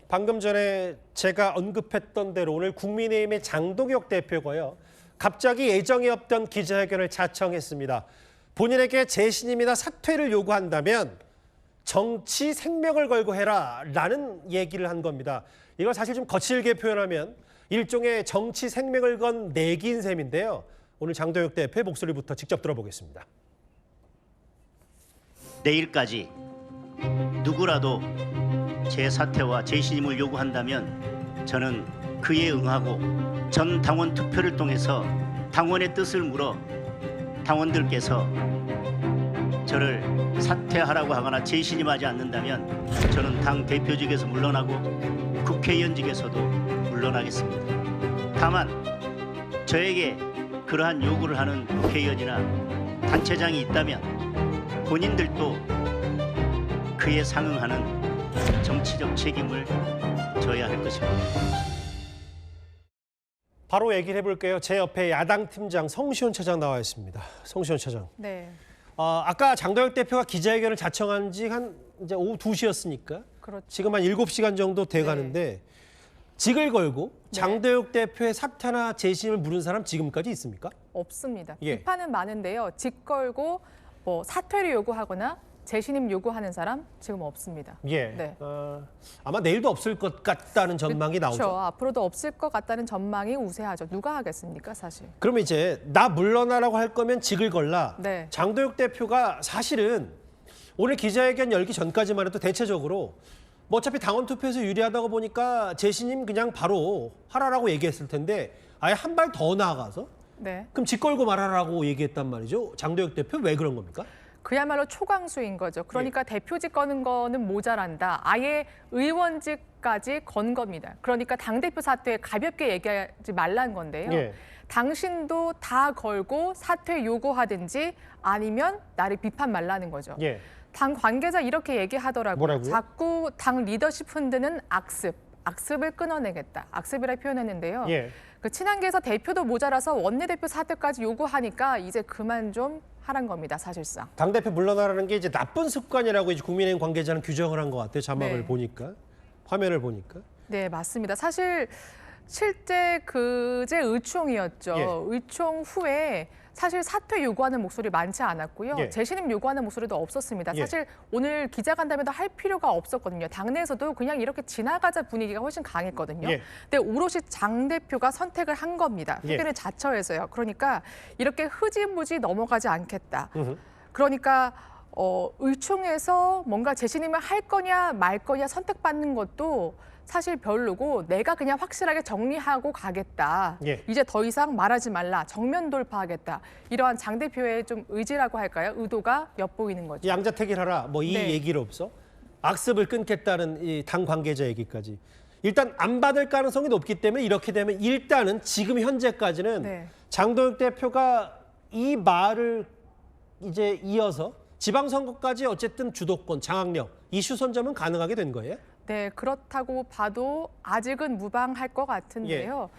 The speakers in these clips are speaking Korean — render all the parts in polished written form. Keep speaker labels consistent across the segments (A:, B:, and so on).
A: 방금 전에 제가 언급했던 대로 오늘 국민의힘의 장동혁 대표가요. 갑자기 예정이 없던 기자회견을 자청했습니다. 본인에게 재신임이나 사퇴를 요구한다면 정치 생명을 걸고 해라라는 얘기를 한 겁니다. 이걸 사실 좀 거칠게 표현하면 일종의 정치 생명을 건 내기인 셈인데요. 오늘 장동혁 대표의 목소리부터 직접 들어보겠습니다.
B: 내일까지 누구라도 제 사퇴와 재신임을 요구한다면 저는 그에 응하고 전 당원 투표를 통해서 당원의 뜻을 물어 당원들께서 저를 사퇴하라고 하거나 재신임하지 않는다면 저는 당 대표직에서 물러나고 국회의원직에서도 물러나겠습니다. 다만 저에게 그러한 요구를 하는 국회의원이나 단체장이 있다면 본인들도 그에 상응하는 정치적 책임을 져야 할 것입니다.
A: 바로 얘기를 해볼게요. 제 옆에 야당 팀장 성시훈 차장 나와 있습니다. 성시훈 차장.
C: 네.
A: 아까 장동혁 대표가 기자회견을 자청한 지 한 이제 오후 2시였으니까
C: 그렇죠.
A: 지금 한 7시간 정도 돼 가는데 직을 걸고 장동혁 대표의 사퇴나 재신임을 물은 사람 지금까지 있습니까?
C: 없습니다.
A: 예.
C: 비판은 많은데요. 직 걸고 뭐 사퇴를 요구하거나 재신임 요구하는 사람 지금 없습니다.
A: 예.
C: 네.
A: 아마 내일도 없을 것 같다는 전망이
C: 그렇죠.
A: 나오죠.
C: 앞으로도 없을 것 같다는 전망이 우세하죠. 누가 하겠습니까, 사실.
A: 그러면 이제 나 물러나라고 할 거면 직을 걸라.
C: 네.
A: 장동혁 대표가 사실은 오늘 기자회견 열기 전까지만 해도 대체적으로 뭐 어차피 당원 투표에서 유리하다고 보니까 재신임 그냥 바로 하라라고 얘기했을 텐데 아예 한 발 더 나아가서
C: 네.
A: 그럼 직 걸고 말하라고 얘기했단 말이죠. 장동혁 대표 왜 그런 겁니까?
C: 그야말로 초강수인 거죠. 그러니까 대표직 거는 거는 모자란다. 아예 의원직까지 건 겁니다. 그러니까 당대표 사퇴 가볍게 얘기하지 말라는 건데요.
A: 예.
C: 당신도 다 걸고 사퇴 요구하든지 아니면 나를 비판 말라는 거죠.
A: 예.
C: 당 관계자 이렇게 얘기하더라고요.
A: 뭐라고요?
C: 자꾸 당 리더십 흔드는 악습을 끊어내겠다. 악습이라 표현했는데요.
A: 예.
C: 그 친한계에서 대표도 모자라서 원내대표 사퇴까지 요구하니까 이제 그만 좀 하란 겁니다, 사실상.
A: 당대표 물러나라는 게 이제 나쁜 습관이라고 이제 국민의힘 관계자는 규정을 한 것 같아요. 자막을
C: 네.
A: 보니까, 화면을 보니까.
C: 네, 맞습니다. 사실 실제 그제 의총이었죠.
A: 예.
C: 의총 후에 사실 사퇴 요구하는 목소리 많지 않았고요.
A: 예.
C: 재신임 요구하는 목소리도 없었습니다.
A: 예.
C: 사실 오늘 기자간담회도 할 필요가 없었거든요. 당내에서도 그냥 이렇게 지나가자 분위기가 훨씬 강했거든요.
A: 예.
C: 근데 오롯이 장 대표가 선택을 한 겁니다.
A: 예.
C: 회견을 자처해서요. 그러니까 이렇게 흐지부지 넘어가지 않겠다.
A: 으흠.
C: 그러니까 의총에서 뭔가 재신임을 할 거냐 말 거냐 선택받는 것도 사실 별로고 내가 그냥 확실하게 정리하고 가겠다.
A: 예.
C: 이제 더 이상 말하지 말라. 정면 돌파하겠다. 이러한 장 대표의 좀 의지라고 할까요? 의도가 엿보이는 거죠.
A: 양자택일하라 뭐 이
C: 네.
A: 얘기를 없어. 악습을 끊겠다는 이 당 관계자 얘기까지. 일단 안 받을 가능성이 높기 때문에 이렇게 되면 일단은 지금 현재까지는
C: 네.
A: 장동혁 대표가 이 말을 이제 이어서 지방선거까지 어쨌든 주도권, 장악력, 이슈 선점은 가능하게 된 거예요?
C: 네, 그렇다고 봐도 아직은 무방할 것 같은데요.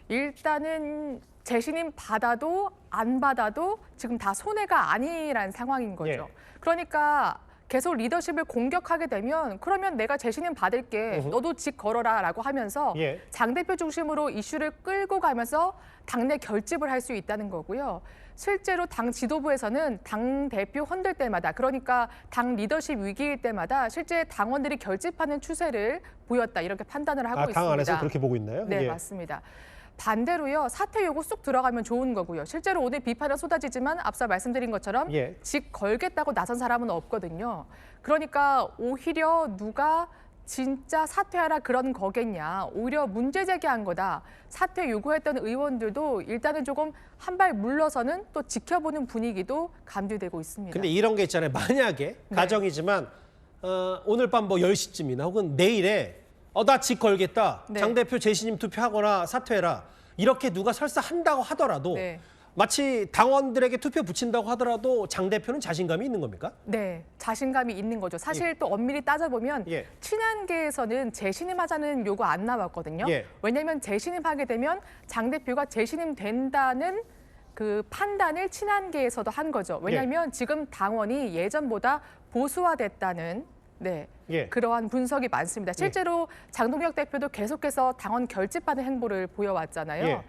C: 일단은 재신임 받아도 안 받아도 지금 다 손해가 아니란 상황인 거죠.
A: 예.
C: 그러니까 계속 리더십을 공격하게 되면 그러면 내가 재신임 받을게. 너도 직 걸어라라고 하면서
A: 예.
C: 장 대표 중심으로 이슈를 끌고 가면서 당내 결집을 할 수 있다는 거고요. 실제로 당 지도부에서는 당 대표 흔들 때마다 그러니까 당 리더십 위기일 때마다 실제 당원들이 결집하는 추세를 보였다 이렇게 판단을 하고 있습니다.
A: 당 안에서 그렇게 보고 있나요?
C: 네,
A: 예.
C: 맞습니다. 반대로요. 사퇴 요구 쑥 들어가면 좋은 거고요. 실제로 오늘 비판은 쏟아지지만 앞서 말씀드린 것처럼
A: 예.
C: 직 걸겠다고 나선 사람은 없거든요. 그러니까 오히려 누가 진짜 사퇴하라 그런 거겠냐. 오히려 문제 제기한 거다. 사퇴 요구했던 의원들도 일단은 조금 한 발 물러서는 또 지켜보는 분위기도 감지되고 있습니다.
A: 근데 이런 게 있잖아요. 만약에
C: 네.
A: 가정이지만 오늘 밤 뭐 10시쯤이나 혹은 내일에 나 직 걸겠다.
C: 네.
A: 장 대표 재신임 투표하거나 사퇴해라. 이렇게 누가 설사 한다고 하더라도
C: 네.
A: 마치 당원들에게 투표 붙인다고 하더라도 장 대표는 자신감이 있는 겁니까?
C: 네, 자신감이 있는 거죠. 사실 또 엄밀히 따져보면
A: 예.
C: 친한계에서는 재신임하자는 요구 안 나왔거든요.
A: 예.
C: 왜냐하면 재신임하게 되면 장 대표가 재신임 된다는 그 판단을 친한계에서도 한 거죠. 왜냐하면 지금 당원이 예전보다 보수화됐다는 네,
A: 예.
C: 그러한 분석이 많습니다. 실제로 장동혁 대표도 계속해서 당원 결집하는 행보를 보여왔잖아요.
A: 예.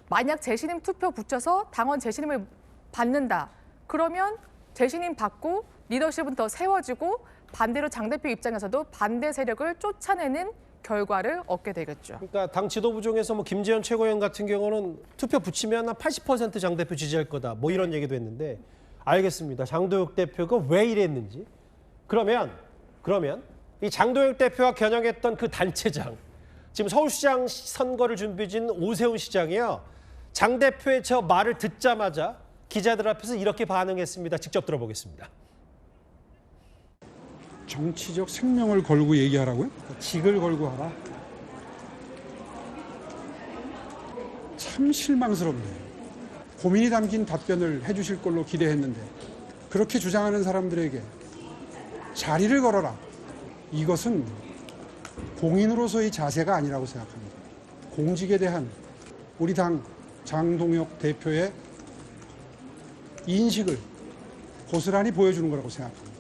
C: 만약 재신임 투표 붙여서 당원 재신임을 받는다. 그러면 재신임 받고 리더십은 더 세워지고 반대로 장 대표 입장에서도 반대 세력을 쫓아내는 결과를 얻게 되겠죠.
A: 그러니까 당 지도부 중에서 뭐 김재현 최고위원 같은 경우는 투표 붙이면 한 80%장 대표 지지할 거다. 뭐 이런 얘기도 했는데 알겠습니다. 장동혁 대표가 왜 이랬는지. 그러면 이 장동혁 대표가 겨냥했던 그 단체장, 지금 서울시장 선거를 준비 중인 오세훈 시장이요. 장 대표의 저 말을 듣자마자 기자들 앞에서 이렇게 반응했습니다. 직접 들어보겠습니다.
D: 정치적 생명을 걸고 얘기하라고요? 직을 걸고 하라? 참 실망스럽네요. 고민이 담긴 답변을 해주실 걸로 기대했는데 그렇게 주장하는 사람들에게 자리를 걸어라. 이것은 공인으로서의 자세가 아니라고 생각합니다. 공직에 대한 우리 당 장동혁 대표의 인식을 고스란히 보여주는 거라고 생각합니다.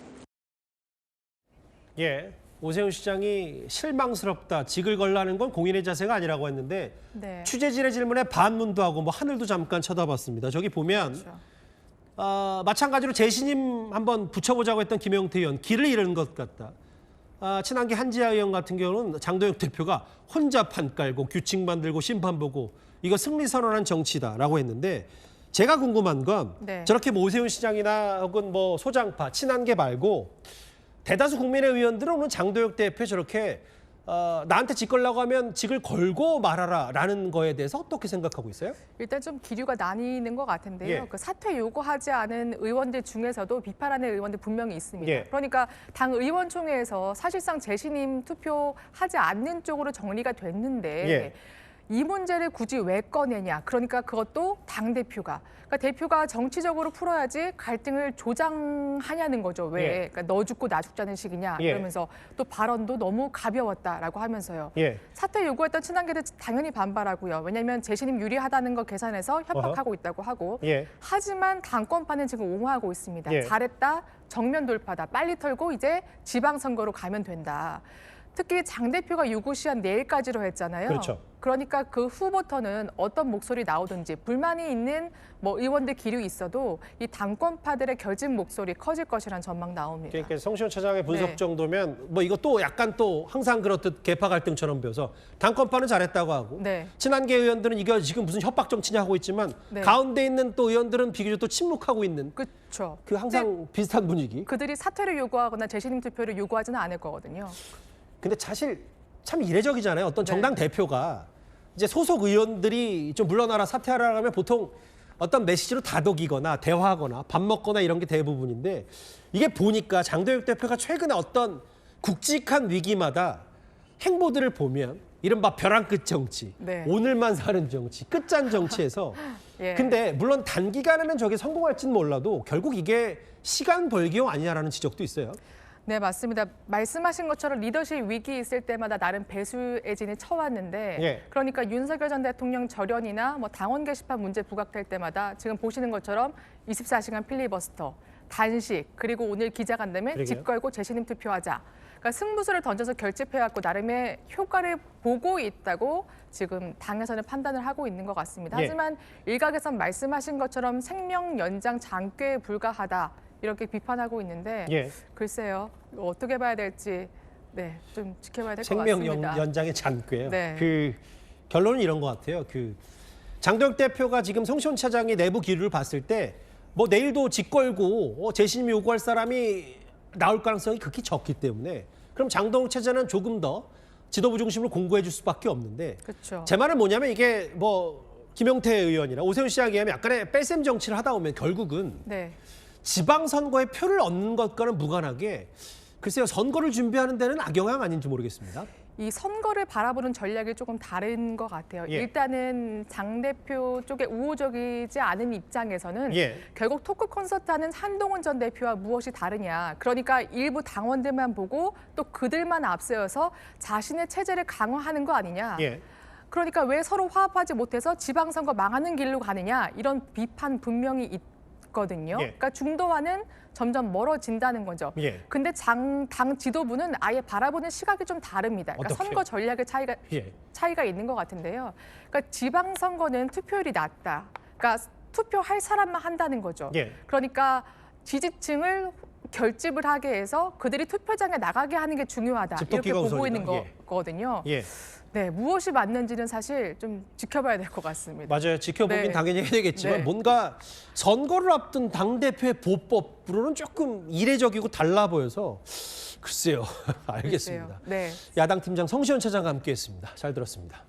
A: 예, 오세훈 시장이 실망스럽다, 직을 걸라는 건 공인의 자세가 아니라고 했는데
C: 네.
A: 취재진의 질문에 반문도 하고 뭐 하늘도 잠깐 쳐다봤습니다. 저기 보면
C: 그렇죠.
A: 마찬가지로 재신임 한번 붙여보자고 했던 김영태 의원 길을 잃은 것 같다. 친한계 한지아 의원 같은 경우는 장동혁 대표가 혼자 판 깔고 규칙 만들고 심판 보고 이거 승리 선언한 정치다라고 했는데 제가 궁금한 건
C: 네.
A: 저렇게 뭐 오세훈 시장이나 혹은 뭐 소장파 친한계 말고 대다수 국민의 의원들은 오늘 장동혁 대표 저렇게 나한테 직 걸라고 하면 직을 걸고 말하라라는 거에 대해서 어떻게 생각하고 있어요?
C: 일단 좀 기류가 나뉘는 것 같은데요.
A: 예.
C: 그 사퇴 요구하지 않은 의원들 중에서도 비판하는 의원들 분명히 있습니다.
A: 예.
C: 그러니까 당 의원총회에서 사실상 재신임 투표하지 않는 쪽으로 정리가 됐는데
A: 예.
C: 이 문제를 굳이 왜 꺼내냐. 그러니까 그것도 당대표가. 그러니까 대표가 정치적으로 풀어야지 갈등을 조장하냐는 거죠. 왜?
A: 예.
C: 그러니까 너 죽고 나 죽자는 식이냐.
A: 예.
C: 그러면서 또 발언도 너무 가벼웠다라고 하면서요.
A: 예.
C: 사퇴 요구했던 친한계들 당연히 반발하고요. 왜냐하면 재신임 유리하다는 거 계산해서 협박하고 있다고 하고.
A: 예.
C: 하지만 당권파는 지금 옹호하고 있습니다.
A: 예.
C: 잘했다, 정면 돌파다, 빨리 털고 이제 지방선거로 가면 된다. 특히 장 대표가 요구 시한 내일까지로 했잖아요.
A: 그렇죠.
C: 그러니까 그 후부터는 어떤 목소리 나오든지 불만이 있는 뭐 의원들 기류 있어도 이 당권파들의 결집 목소리 커질 것이란 전망 나옵니다.
A: 그러니까 성시현 차장의 분석
C: 네.
A: 정도면 뭐 이거 또 약간 또 항상 그렇듯 계파 갈등처럼 보여서 당권파는 잘했다고 하고
C: 네.
A: 친한계 의원들은 이거 지금 무슨 협박 정치냐 하고 있지만
C: 네.
A: 가운데 있는 또 의원들은 비교적 또 침묵하고 있는
C: 그렇죠.
A: 그 항상 비슷한 분위기.
C: 그들이 사퇴를 요구하거나 재신임 투표를 요구하지는 않을 거거든요.
A: 근데 사실 참 이례적이잖아요. 어떤 정당 대표가 이제 소속 의원들이 좀 물러나라 사퇴하라 하면 보통 어떤 메시지로 다독이거나 대화하거나 밥 먹거나 이런 게 대부분인데 이게 보니까 장동혁 대표가 최근에 어떤 굵직한 위기마다 행보들을 보면 이른바 벼랑 끝 정치,
C: 네.
A: 오늘만 사는 정치, 끝잔 정치에서
C: 예.
A: 근데 물론 단기간에는 저게 성공할지는 몰라도 결국 이게 시간 벌기용 아니냐라는 지적도 있어요.
C: 네, 맞습니다. 말씀하신 것처럼 리더십 위기 있을 때마다 나름 배수의 진을 쳐왔는데
A: 예.
C: 그러니까 윤석열 전 대통령 절연이나 뭐 당원 게시판 문제 부각될 때마다 지금 보시는 것처럼 24시간 필리버스터, 단식, 그리고 오늘 기자간담회
A: 그러게요.
C: 집 걸고 재신임 투표하자. 그러니까 승부수를 던져서 결집해왔고 나름의 효과를 보고 있다고 지금 당에서는 판단을 하고 있는 것 같습니다.
A: 예.
C: 하지만 일각에선 말씀하신 것처럼 생명 연장 장꾀에 불과하다. 이렇게 비판하고 있는데
A: 예.
C: 글쎄요. 이거 어떻게 봐야 될지 네, 좀 지켜봐야 될 것
A: 생명
C: 같습니다.
A: 연장의 잔꾀예요.
C: 네.
A: 그 결론은 이런 것 같아요. 그 장동혁 대표가 지금 성시현 차장의 내부 기류를 봤을 때 뭐 내일도 직 걸고 재신임 요구할 사람이 나올 가능성이 극히 적기 때문에 그럼 장동혁 체제는 조금 더 지도부 중심으로 공고해 줄 수밖에 없는데
C: 그렇죠.
A: 제 말은 뭐냐면 이게 뭐 김영태 의원이나 오세훈 시장이 하면 약간의 뺄셈 정치를 하다 보면 결국은
C: 네.
A: 지방선거에 표를 얻는 것과는 무관하게 글쎄요 선거를 준비하는 데는 악영향 아닌지 모르겠습니다.
C: 이 선거를 바라보는 전략이 조금 다른 것 같아요.
A: 예.
C: 일단은 장 대표 쪽에 우호적이지 않은 입장에서는
A: 예.
C: 결국 토크 콘서트하는 한동훈 전 대표와 무엇이 다르냐. 그러니까 일부 당원들만 보고 또 그들만 앞세워서 자신의 체제를 강화하는 거 아니냐.
A: 예.
C: 그러니까 왜 서로 화합하지 못해서 지방선거 망하는 길로 가느냐. 이런 비판 분명히 있거든요.
A: 예.
C: 그러니까 중도와는 점점 멀어진다는 거죠.
A: 예.
C: 근데 당 지도부는 아예 바라보는 시각이 좀 다릅니다. 그러니까
A: 어떻게요?
C: 선거 전략의
A: 예.
C: 차이가 있는 것 같은데요. 그러니까 지방선거는 투표율이 낮다. 그러니까 투표할 사람만 한다는 거죠.
A: 예.
C: 그러니까 지지층을 결집을 하게 해서 그들이 투표장에 나가게 하는 게 중요하다. 이렇게
A: 집토끼가
C: 보고
A: 우선이다.
C: 있는
A: 예.
C: 거거든요.
A: 예.
C: 네, 무엇이 맞는지는 사실 좀 지켜봐야 될 것 같습니다.
A: 맞아요. 지켜보긴
C: 네.
A: 당연히 해야 되겠지만
C: 네.
A: 뭔가 선거를 앞둔 당대표의 보법으로는 조금 이례적이고 달라 보여서 글쎄요. 알겠습니다.
C: 네.
A: 야당 팀장 성시현 차장과 함께했습니다. 잘 들었습니다.